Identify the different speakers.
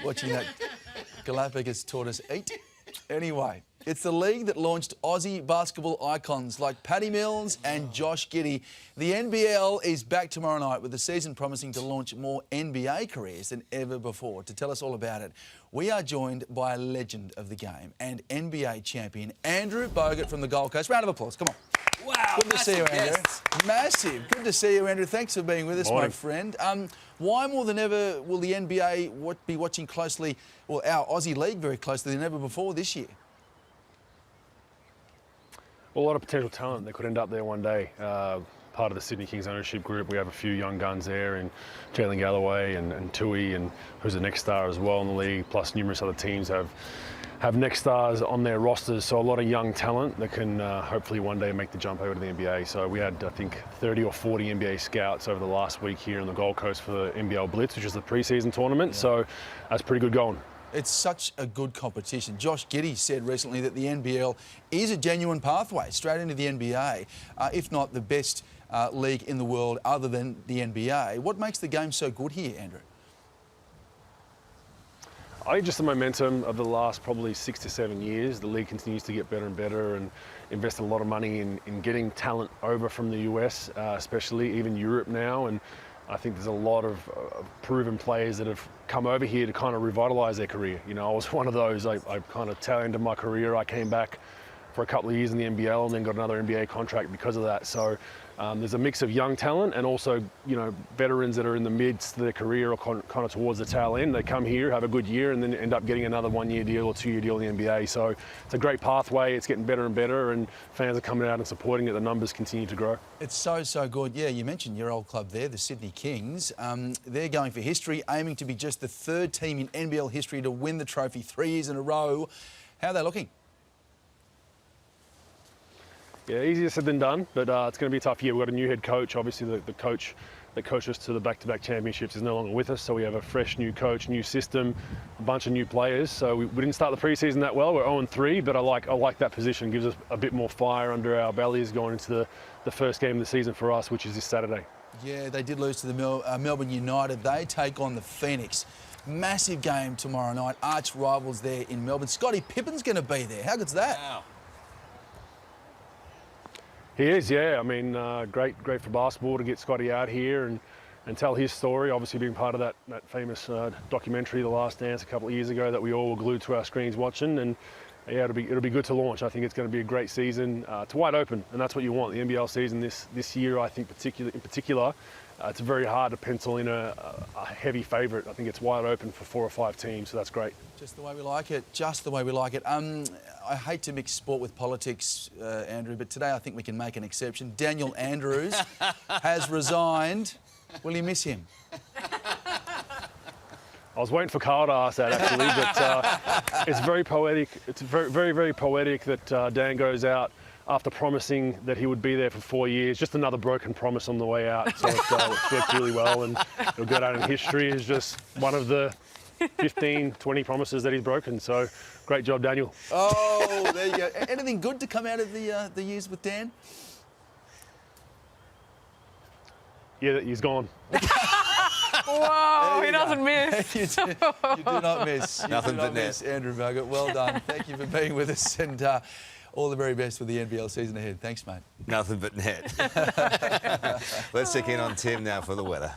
Speaker 1: watching that Galapagos tortoise eat. Anyway, it's the league that launched Aussie basketball icons like Paddy Mills and Josh Giddey. The NBL is back tomorrow night with the season promising to launch more NBA careers than ever before. To tell us all about it, we are joined by a legend of the game and NBA champion, Andrew Bogut from the Gold Coast. Round of applause, come on.
Speaker 2: Wow,
Speaker 1: good to see you, Andrew.
Speaker 2: Guest.
Speaker 1: Massive. Good to see you, Andrew. Thanks for being with us, my friend. Why more than ever will the NBA be watching closely, well, our Aussie League very closely than ever before this year?
Speaker 3: Well, a lot of potential talent that could end up there one day. Part of the Sydney Kings ownership group, we have a few young guns there, and Jalen Galloway and Tui, and who's the next star as well in the league, plus numerous other teams have next stars on their rosters, so a lot of young talent that can hopefully one day make the jump over to the NBA. So we had, I think, 30 or 40 NBA scouts over the last week here on the Gold Coast for the NBL Blitz, which is the preseason tournament, so that's pretty good going.
Speaker 1: It's such a good competition. Josh Giddey said recently that the NBL is a genuine pathway straight into the NBA, if not the best league in the world other than the NBA. What makes the game so good here, Andrew?
Speaker 3: I think just the momentum of the last probably 6 to 7 years. The league continues to get better and better, and invested a lot of money in getting talent over from the US, especially even Europe now. And I think there's a lot of proven players that have come over here to kind of revitalise their career. You know, I was one of those. I kind of tail end of my career, I came back for a couple of years in the NBL and then got another NBA contract because of that. So there's a mix of young talent and also, you know, veterans that are in the midst of their career or kind of towards the tail end. They come here, have a good year, and then end up getting another 1 year deal or 2 year deal in the NBA. So it's a great pathway. It's getting better and better, and fans are coming out and supporting it. The numbers continue to grow.
Speaker 1: It's so good. Yeah, you mentioned your old club there, the Sydney Kings. They're going for history, aiming to be just the third team in NBL history to win the trophy 3 years in a row. How are they looking?
Speaker 3: Yeah, easier said than done, but it's going to be a tough year. We've got a new head coach. Obviously, the coach that coached us to the back-to-back championships is no longer with us, so we have a fresh new coach, new system, a bunch of new players. So we didn't start the preseason that well. We're 0-3, but I like that position. It gives us a bit more fire under our bellies going into the first game of the season for us, which is this Saturday. Yeah,
Speaker 1: they did lose to the Melbourne United. They take on the Phoenix. Massive game tomorrow night. Arch rivals there in Melbourne. Scottie Pippen's going to be there. How good's that?
Speaker 2: Wow.
Speaker 3: He is, yeah. I mean, great for basketball to get Scotty out here and tell his story. Obviously being part of that famous documentary, The Last Dance, a couple of years ago that we all were glued to our screens watching. And yeah, it'll be good to launch. I think it's going to be a great season. It's wide open, and that's what you want. The NBL season this year, I think in particular, it's very hard to pencil in a heavy favourite. I think it's wide open for 4 or 5 teams, so that's great.
Speaker 1: Just the way we like it. Just the way we like it. I hate to mix sport with politics, Andrew, but today I think we can make an exception. Daniel Andrews has resigned. Will you miss him?
Speaker 3: I was waiting for Carl to ask that, actually, but it's very poetic. It's very poetic that Dan goes out after promising that he would be there for 4 years. Just another broken promise on the way out. So it's worked really well, and it'll go down in history as just one of the 15, 20 promises that he's broken. So great job, Daniel.
Speaker 1: Oh, there you go. Anything good to come out of the years with Dan?
Speaker 3: Yeah, he's gone.
Speaker 4: Whoa, he doesn't miss.
Speaker 1: You do not miss.
Speaker 2: Nothing but net.
Speaker 1: Andrew Bogut, well done. Thank you for being with us, and all the very best for the NBL season ahead. Thanks, mate.
Speaker 2: Nothing but net. Let's check in on Tim now for the weather.